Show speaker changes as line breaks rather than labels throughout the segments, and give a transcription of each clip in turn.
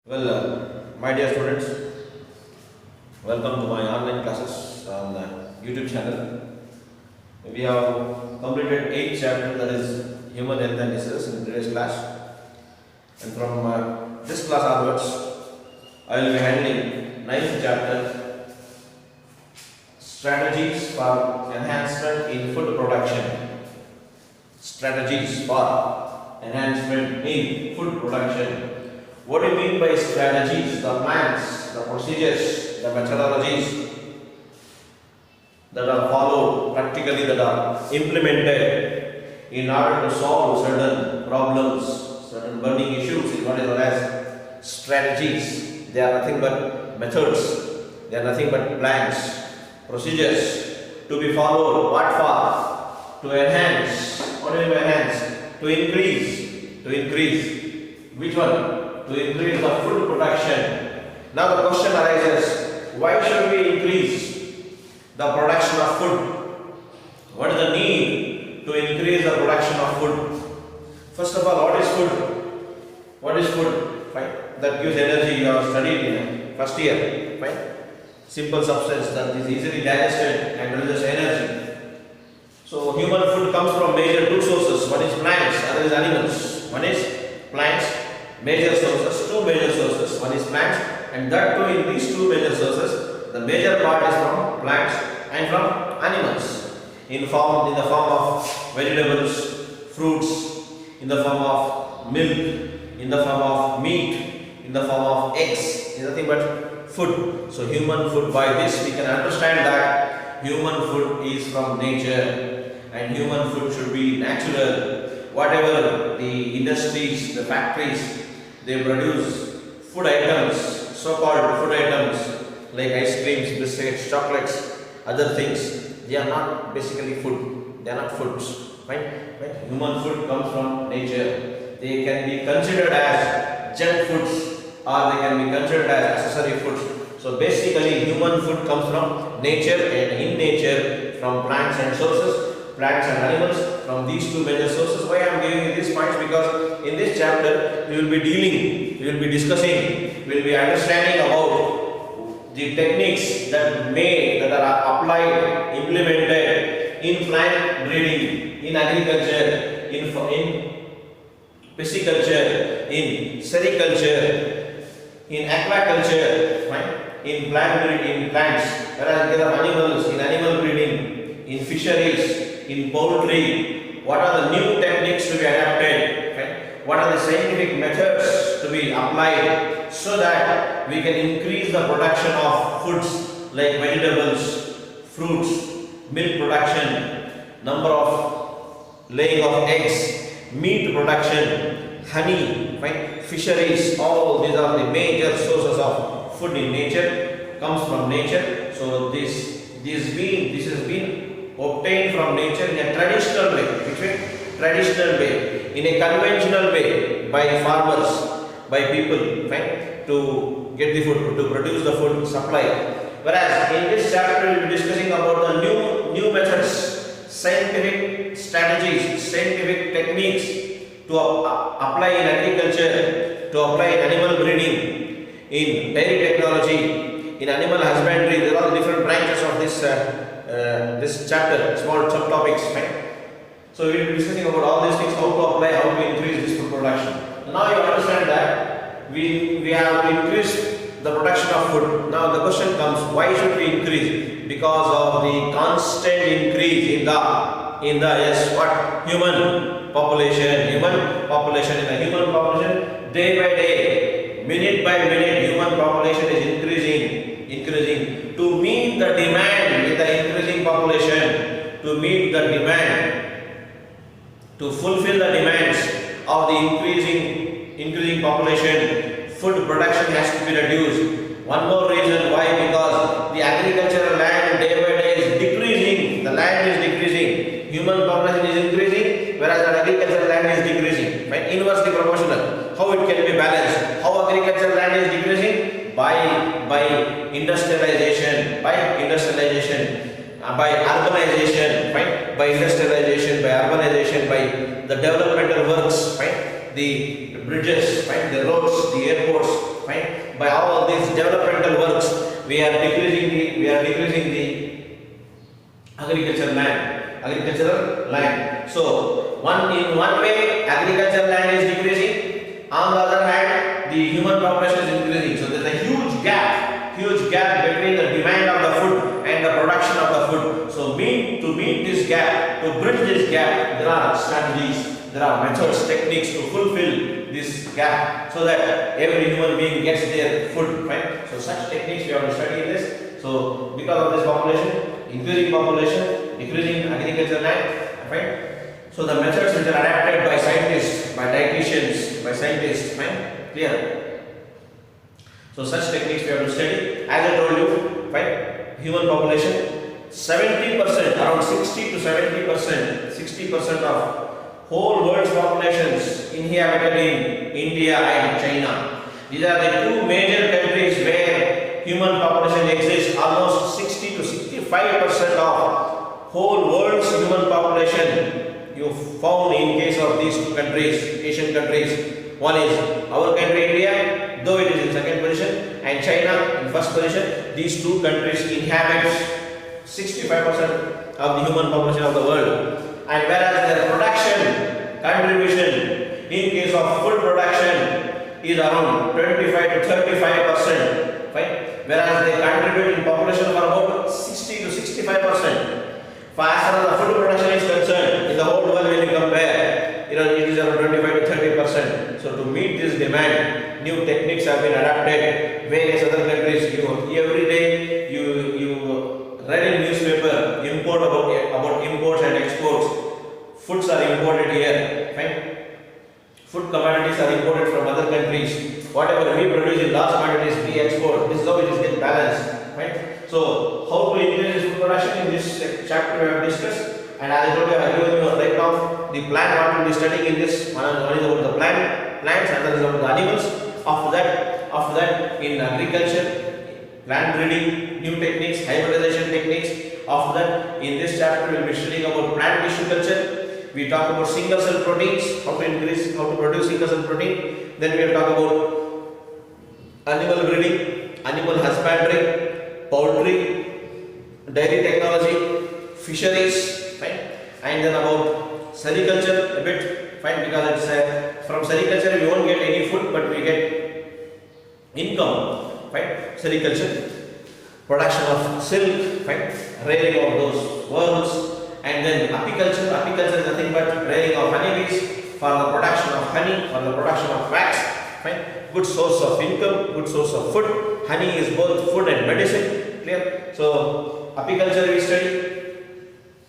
My dear students, welcome to my online classes on the YouTube channel. We have completed 8th chapter, that is Human Health and Diseases, in today's class. And from this class onwards, I will be handling 9th chapter, Strategies for Enhancement in Food Production. Strategies for Enhancement in Food Production. What do you mean by strategies? The plans, the procedures, the methodologies that are followed, practically that are implemented in order to solve certain problems, certain burning issues is what is known as strategies. They are nothing but methods, they are nothing but plans, procedures to be followed. What for? To enhance. What do you mean by enhance? To increase. Which one? To increase the food production. Now the question arises, why should we increase the production of food? What is the need to increase the production of food? First of all, what is food? What is food? Fine. That gives energy. You have studied in first year. Fine. Simple substance that is easily digested and releases energy. So human food comes from major two sources. One is plants, other is animals. One is plants. Major sources, two major sources, one is plants, and that too in these two major sources, the major part is from plants and from animals, in the form of vegetables, fruits, in the form of milk, in the form of meat, in the form of eggs, is nothing but food. So human food, by this we can understand that human food is from nature, and human food should be natural. Whatever the industries, the factories, they produce food items, so-called food items like ice creams, biscuits, chocolates, other things. They are not basically food. They are not foods. Right? Human food comes from nature. They can be considered as junk foods, or they can be considered as accessory foods. So basically, human food comes from nature, and in nature from plants and sources, plants and animals. From these two major sources. Why I am giving you these points? Because in this chapter we will be discussing, we will be understanding about the techniques that are applied, implemented in plant breeding, in agriculture, in pisciculture, in sericulture, in aquaculture, right? In plant breeding, in plants, whereas there are animals, in animal breeding, in fisheries, in poultry. What are the new techniques to be adapted? Okay? What are the scientific methods to be applied so that we can increase the production of foods like vegetables, fruits, milk production, number of laying of eggs, meat production, honey, right? Fisheries, all these are the major sources of food in nature, comes from nature. So this has been obtained from nature in a traditional way. Which way? Traditional way. In a conventional way, by farmers, by people, right? To get the food, to produce the food supply. Whereas in this chapter we will be discussing about the new methods, scientific strategies, scientific techniques to apply in agriculture, to apply in animal breeding, in dairy technology, in animal husbandry. There are different branches of this chapter, small subtopics, right? So we will be discussing about all these things, how to apply, how to increase this food production. Now you understand that we have to increase the production of food. Now the question comes, why should we increase? Because of the constant increase in the human population. In the human population, day by day, minute by minute, human population is increasing. To meet the demand with the increasing population, to fulfill the demands of the increasing population, food production has to be reduced. One more reason why, because the agricultural land day by day is decreasing. The land is decreasing. Human population is increasing, whereas the agricultural land is decreasing. Right? Inversely proportional. How it can be balanced? How agricultural land is decreasing? By industrialization, by urbanization, right? By industrialization, by urbanization, by the developmental works, right? The bridges, right? The roads, the airports, right? by all these developmental works, we are decreasing the agricultural land. So in one way agricultural land is decreasing, on the other hand the human population is increasing. So there is a huge gap between the demand of the food and the production of the food. So to meet this gap, to bridge this gap, there are strategies, there are methods, techniques to fulfill this gap so that every human being gets their food, right? So such techniques we have to study in this. So because of this population, increasing population, decreasing agricultural land, right? So the methods which are adapted by scientists, by dietitians, by scientists, right? Clear? So such techniques we have to study. As I told you, right? Human population, 70%, around 60 to 60% of whole world's populations inhabited in India and China. These are the two major countries where human population exists. Almost 60 to 65% of whole world's human population you found in case of these two countries, Asian countries. One is our country India, though it is in second position, and China in first position. These two countries inhabit 65% of the human population of the world. And whereas their production contribution in case of food production is around 25 to 35%, right? Whereas they contribute in population of about 60 to 65%. As far as the food production is concerned, in the whole world when you compare, it is around 25 to 30%. So to meet this demand, new techniques have been adapted. Various other countries, every day you read in newspaper about imports and exports. Foods are imported here, right? Food commodities are imported from other countries. Whatever we produce in large quantities, we export. This is how it is getting balanced, right? So how to increase food production in this chapter we have discussed. And as I told you, I have given you right now the plant what we will be studying in this. One is about the plants, and another is about the animals. After that, in agriculture, plant breeding, new techniques, hybridization techniques. After that, in this chapter, we will be studying about plant tissue culture. We talk about single cell proteins, how to produce single cell protein. Then we will talk about animal breeding, animal husbandry, poultry, dairy technology, fisheries, right? And then about sericulture a bit, fine, because it's from sericulture we won't get any food, but we get income, right? Sericulture, production of silk, right? Rearing of those worms. And then apiculture is nothing but rearing of honeybees for the production of honey, for the production of wax, right? Good source of income, good source of food. Honey is both food and medicine, clear? So apiculture we study,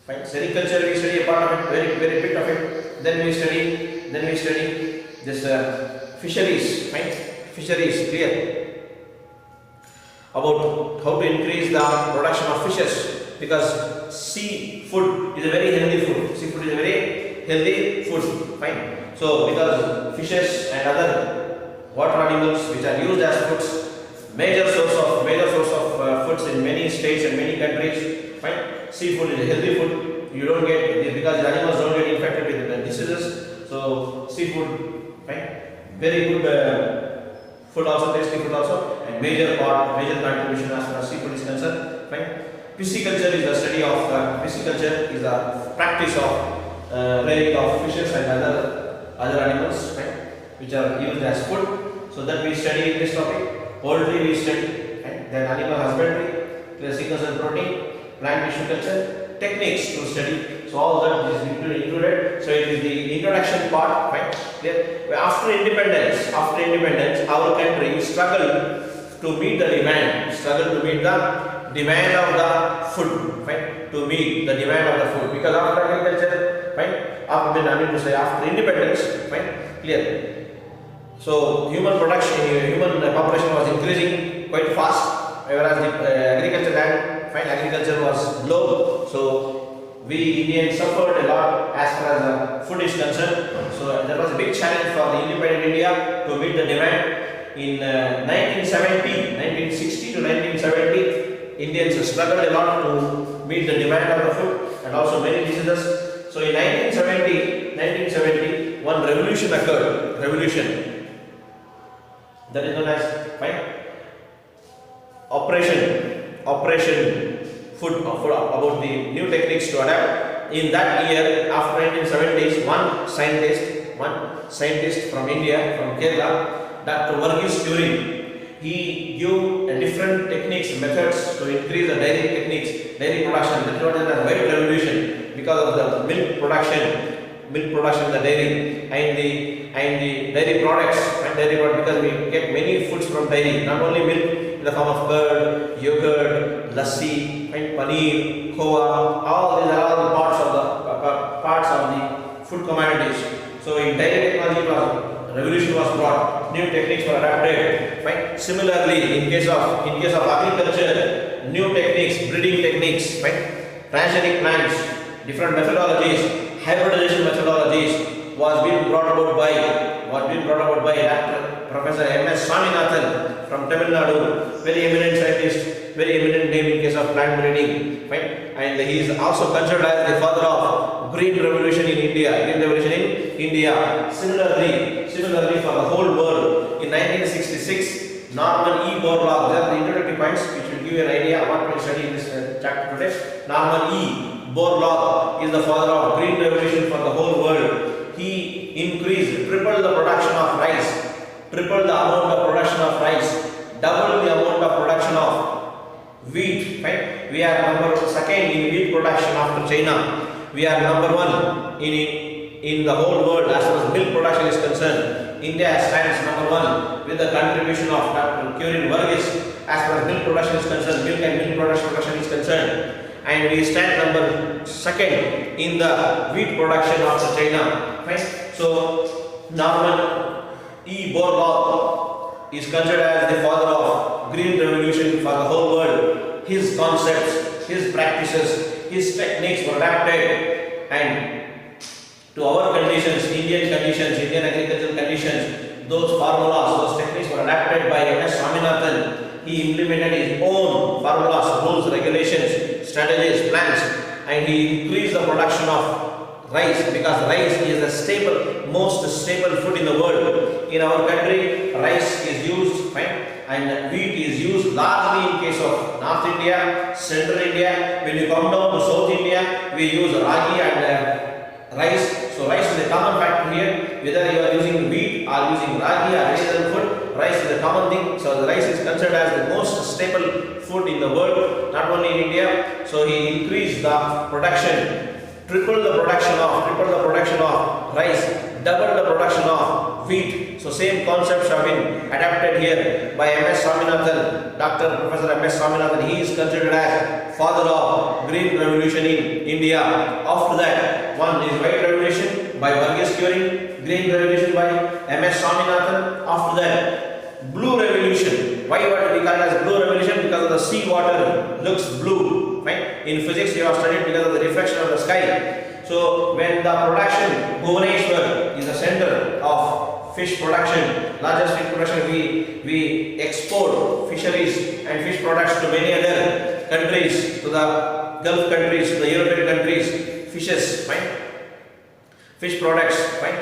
right? Sericulture we study a part of it, very bit of it. Then we study this fisheries, right? Fisheries, clear? About how to increase the production of fishes. Because seafood is a very healthy food. Seafood is a very healthy food. Fine. So because fishes and other water animals which are used as foods, major source of foods in many states and many countries. Fine. Seafood is a healthy food. You don't get, because the animals don't get infected with diseases. So seafood, fine. Very good food also, tasty food also, and major contribution as far as seafood is concerned. Fine. Pisciculture is the study of pisciculture is the practice of rearing of fishes and other animals, right, which are used as food. So that we study in this topic. Poultry we study, right? Then animal husbandry, single cell protein, plant tissue culture, techniques to study. So all that is included. So it is the introduction part, right? After independence, our country struggled to meet the demand, demand of the food, right? To meet the demand of the food, because after agriculture, right? After independence, right? Clear. So human population was increasing quite fast, whereas the agriculture land, fine, agriculture was low. So we Indians suffered a lot as far as food is concerned. So there was a big challenge for the independent India to meet the demand. In 1960 to 1970. Indians struggled a lot to meet the demand of the food and also many diseases. So in 1970, one revolution occurred. That is known as, fine, operation food about the new techniques to adapt. In that year, after 1970s, one scientist from India, from Kerala, Dr. Varghese Curie, he gave different techniques, methods to increase the dairy production. That was a very revolution because of the milk production in the dairy and the dairy products because we get many foods from dairy, not only milk in the form of curd, yogurt, lassi, and paneer, khoa. All these are all the parts of the food commodities. So in dairy technology, revolution was brought. New techniques were adapted. Right? Similarly, in case of agriculture, new techniques, breeding techniques, right? Transgenic plants, different methodologies, hybridization methodologies was being brought about by Dr. Professor M.S. Swaminathan from Tamil Nadu, very eminent scientist, very eminent name in case of plant breeding, right? And he is also considered as the father of green revolution in India. Similarly for the whole world, in 1966, Norman E. Borlaug, there are the introductory points which will give you an idea of what we study in this chapter today. Norman E. Borlaug is the father of green revolution for the whole world. He tripled the production of rice, tripled the amount of production of rice, doubled the amount of production of wheat. Right? We are number second in wheat production after China. We are number one in the whole world as far as milk production is concerned. India stands number one with the contribution of Dr. Curie Varghese as far as milk production is concerned, milk and milk production is concerned. And we stand number second in the wheat production after China. Right? So Norman E. Borlaug is considered as the father of green revolution for the whole world. His concepts, his practices, his techniques were adapted and to our conditions, Indian agricultural conditions, those formulas, those techniques were adapted by M.S. Swaminathan. He implemented his own formulas, rules, regulations, strategies, plans, and he increased the production of rice because rice is the most stable food in the world. In our country, rice is used, right? And wheat is used largely in case of North India, Central India. When you come down to South India, we use ragi and rice. So rice is a common factor here. Whether you are using wheat or using ragi or any other food, rice is a common thing. So the rice is considered as the most stable food in the world, not only in India. So he increased the production, tripled the production of rice, doubled the production of wheat. So same concepts have been adapted here by M.S. Swaminathan, Dr. Professor M.S. Swaminathan. He is considered as father of green revolution in India. After that, one is white revolution by Varghese Curie, green revolution by M.S. Swaminathan. After that, blue revolution. Why what we call as blue revolution? Because of the sea water looks blue. Right? In physics, you have studied because of the reflection of the sky. So when the production, Bhubaneswar is the center of fish production, largest fish production, we export fisheries and fish products to many other countries, to the Gulf countries, to the European countries, fishes, right? Fish products, right?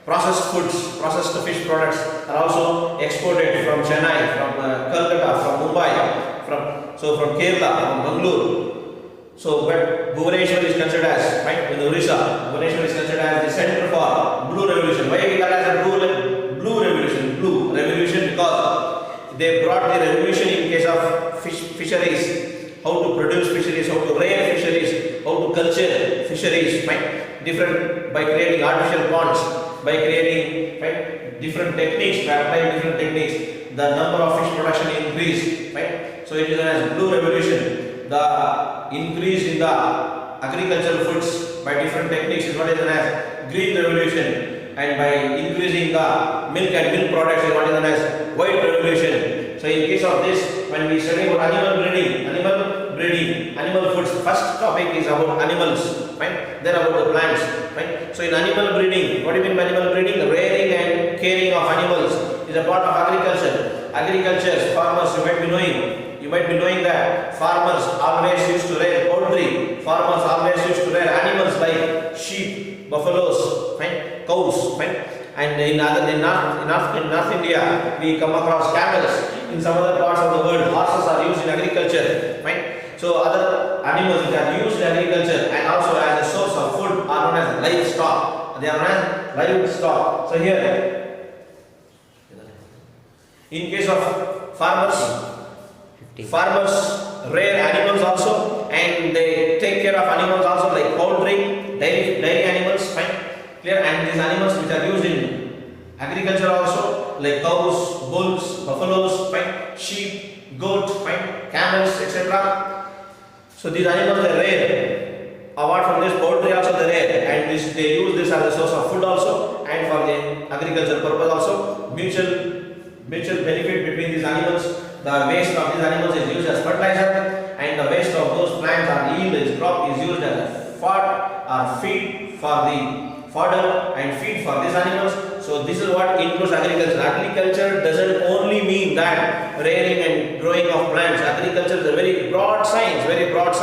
Processed foods, processed fish products are also exported from Chennai, from Calcutta, from Mumbai, from Kerala, from Bangalore. So, but Bhubaneswar is considered as, right, in Orissa, Bhubaneswar is considered as the center for blue revolution. Why we call it as a blue revolution? Because they brought the revolution in case of fisheries, how to produce fisheries, how to rear fisheries, how to culture fisheries, right? Different, by creating artificial ponds, by creating, right, different techniques, by applying different techniques, the number of fish production increased, right? So it is known as blue revolution. The increase in the agricultural foods by different techniques is what is known as green revolution, and by increasing the milk and milk products is what is known as white revolution. So in case of this, when we study about animal foods, first topic is about animals, right? Then about the plants, right? So in animal breeding, what do you mean by animal breeding? The rearing and caring of animals is a part of agriculture. Agriculture, farmers, you might be knowing that farmers always used to rear poultry. Farmers always used to rear animals like sheep, buffaloes, right? Cows, right? And in North India, we come across camels. In some other parts of the world, horses are used in agriculture. Fine. So other animals which are used in agriculture and also as a source of food are known as livestock. They are known as livestock. So here, in case of farmers rear animals also, and they take care of animals also, like poultry, dairy animals. Fine. Clear. And these animals which are used in agriculture also, like cows, bulls, buffaloes, fine, sheep, goat, fine, camels, etc. So these animals are rare. Apart from this, poultry also they rare, and they use this as a source of food also, and for the agricultural purpose also. Mutual benefit between these animals. The waste of these animals is used as fertilizer, and the waste of those plants or yield is crop is used as a fodder or feed for the fodder and feed for these animals. So this is what includes agriculture. Agriculture doesn't only mean that rearing and growing of plants. Agriculture is a very broad science, very broad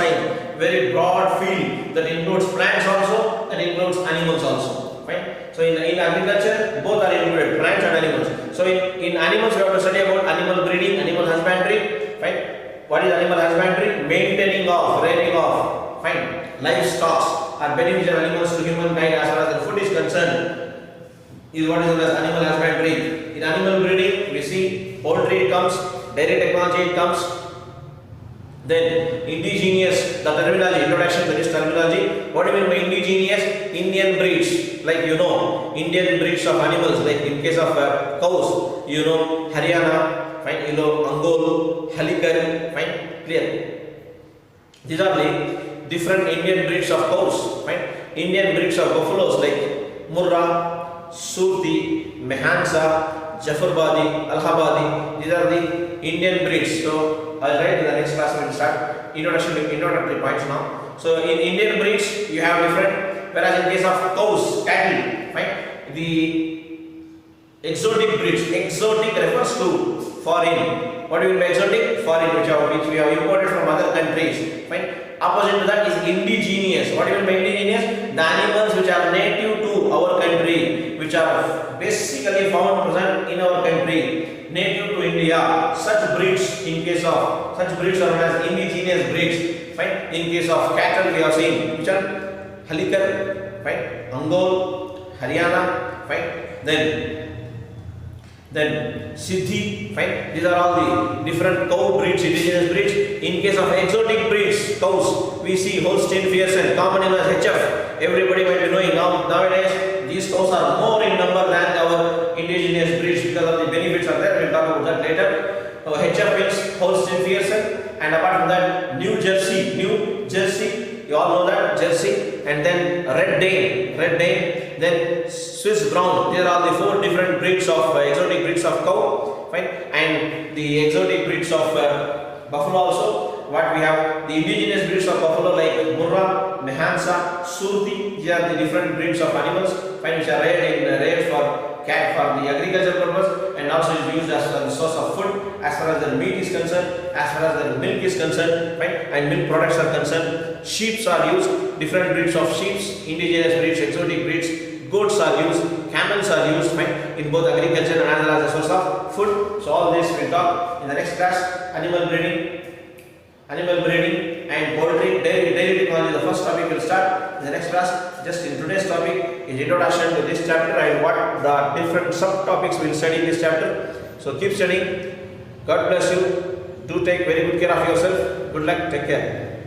field that includes plants also, that includes animals also. Fine. So in agriculture, both are included, plants and animals. So in animals, we have to study about animal breeding, animal husbandry. Fine. What is animal husbandry? Maintaining of, rearing of, fine, livestock are beneficial animals to humankind as far as the food is concerned, is what is known as animal husbandry. In animal breeding, we see poultry comes, dairy technology comes, then indigenous, the terminology, introduction to this terminology. What do you mean by indigenous? Indian breeds, like Indian breeds of animals, like in case of cows, Haryana, fine, Angol, Halikar, fine, clear. These are the different Indian breeds of cows, fine. Indian breeds of buffaloes like Murrah, Surti, Mehansa, Jafarabadi, Allahabadi. These are the Indian breeds. So I'll write in the next class. We will start introductory points now. So in Indian breeds you have different, whereas in case of cows, cattle, fine, the exotic breeds. Exotic refers to foreign. What do you mean by exotic? Foreign, which we have imported from other countries. Fine. Opposite to that is indigenous. What do you mean by indigenous? The animals which are native to our country, which are basically found present in our country, native to India. Such breeds are known as indigenous breeds. Fine. In case of cattle, we have seen which are Halikar, fine, Angol, Haryana, fine. Then Siddhi, fine. These are all the different cow breeds, indigenous breeds. In case of exotic breeds, cows, we see Holstein Friesian, common name as HF. Everybody might be knowing nowadays these cows are more in number than our indigenous breeds because of the benefits are there. We'll talk about that later. HF means Holstein Friesian, and apart from that, New Jersey, you all know that, Jersey, and then Red Dane, then Swiss Brown. These are all the 4 different breeds of exotic breeds of cow, fine, and the exotic breeds of buffalo also. What we have, the indigenous breeds of buffalo like Murrah, Mehansa, Surti. These are the different breeds of animals, fine, which are reared for the agricultural purpose, and also is used as the source of food as far as the meat is concerned, as far as the milk is concerned, fine, and milk products are concerned. Sheep are used, different breeds of sheep, indigenous breeds, exotic breeds. Goats are used, camels are used, fine, in both agriculture and as well as a source of food. So all this we'll talk in the next class. Animal breeding and poultry, dairy technology. The first topic will start in the next class. Just in today's topic is introduction to this chapter and what the different subtopics we'll study in this chapter. So keep studying. God bless you. Do take very good care of yourself. Good luck. Take care.